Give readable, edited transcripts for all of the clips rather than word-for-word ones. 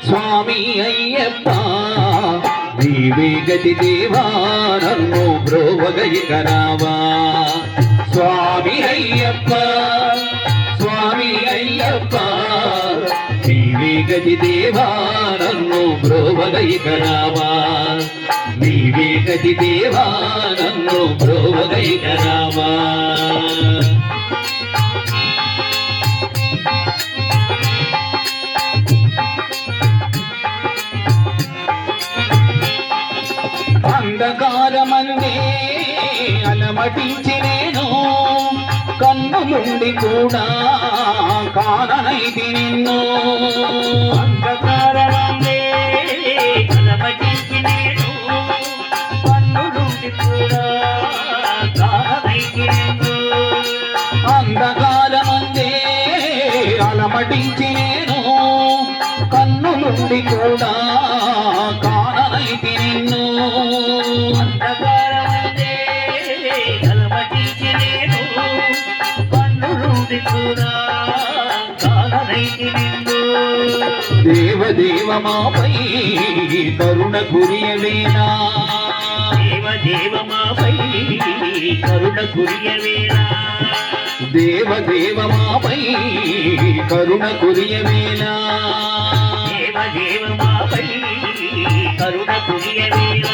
స్వామి అయ్యప్ప నీవే గతి దేవా నన్ను బ్రోవగైకరావా స్వామి అయ్యప్ప స్వామి అయ్యప్ప నీవే గతి దేవా నన్ను బ్రోవగైకరావా నీవే గతి దేవా నన్ను బ్రోవగైకరావా అంధకారమందే అలమటించి నేను కన్నులుండి కూడా కాననైతి నిన్ను అంధకారమందే అలమటించి నేను కన్నులుండి కూడా కాననైతి నిన్ను అంధకారమందే అలమటించి నేను కన్నులుండి కూడా కాననైతి నిన్ను అంధకారమందే అలమటించి నేను కన్నులుండి కూడా కాననైతి నిన్ను దేవదేవ మాపై కరుణ కురియవేనా దేవదేవ మాపై కరుణ కురియవేనా దేవదేవ మాపై కరుణ కురియవేనా దేవదేవ మాపై కరుణ కురియవేనా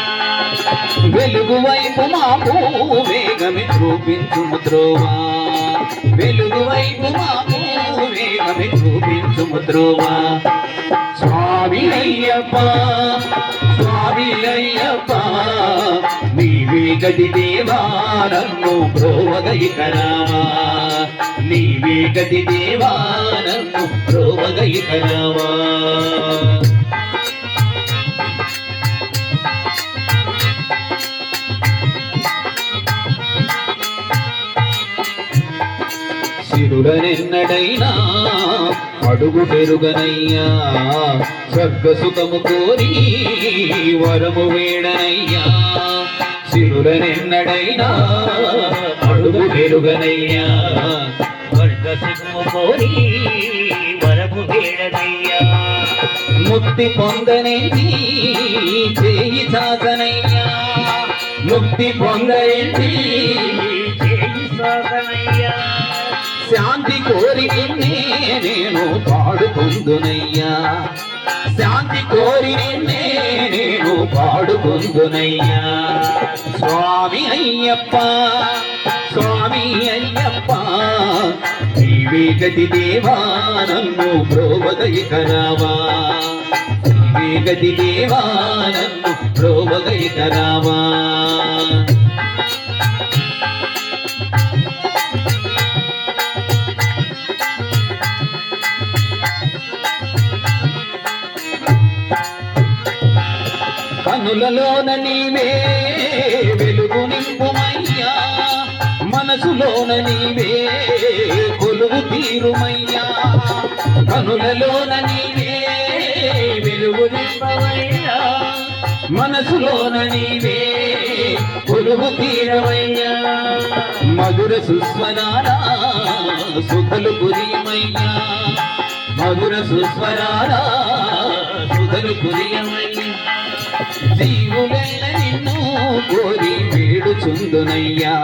వెలుగు వైపు మాకు వేగమి చూపించుము త్రోవా వెలుగు వైపు మాకు వేగమి చూపించుము త్రోవా స్వామి అయ్యప్ప స్వామి అయ్యప్ప నీవే గతి దేవా నన్ను బ్రోవగైకరావా నీవే గతి దేవా నన్ను బ్రోవగైకరావా సిరుడనెన్నడైనా అడుగు పెరుగనయ్యా స్వర్గ సుఖము కోరి వరము వేడనయ్యా సిరుడనెన్నడైనా అడుగు పెరుగనయ్యా స్వర్గ సుఖము కోరి వరము వేడనయ్యా ముక్తి పొందనేది చేయి చాకనయ్యా ముక్తి పొందనేది చేయి సాగనయ్యా శాంతి కోరి నిన్నే నేను పాడుకుందునయ్యా శాంతి కోరి నిన్నే నేను పాడుకుందునయ్యా స్వామి అయ్యప్ప స్వామి అయ్యప్ప నీవే గతి దేవా నన్ను బ్రోవగైకరావా నీవే గతి దేవా నన్ను బ్రోవగైకరావా కనులలోన నీవే వెలుగు నింపుమయ్యా మనసులోన నీవే కొలువు తీరుమయ్యా కనులలోన నీవే వెలుగు నింపవయ్యా మనసులోన నీవే కొలువు తీరవయ్యా మధుర సుస్వరాలా సుఖలు కురియమయ్యా మధుర సుస్వరాలా సుఖలు కురియమయ్యా జీవులెల్ల నిన్ను కోరి వేడుచుందునయ్యా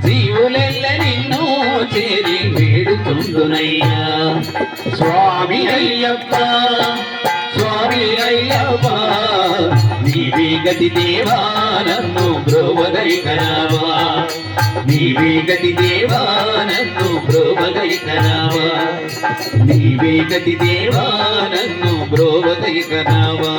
జీవులెల్ల నిన్ను చేరి వేడుచుందునయ్యా స్వామి అయ్యప్ప స్వామి అయ్యప్ప నీవే గతి దేవా నన్ను బ్రోవగైకరావా నీవే గతి దేవా నన్ను బ్రోవగైకరావా నీవే గతి దేవా నన్ను బ్రోవగైకరావా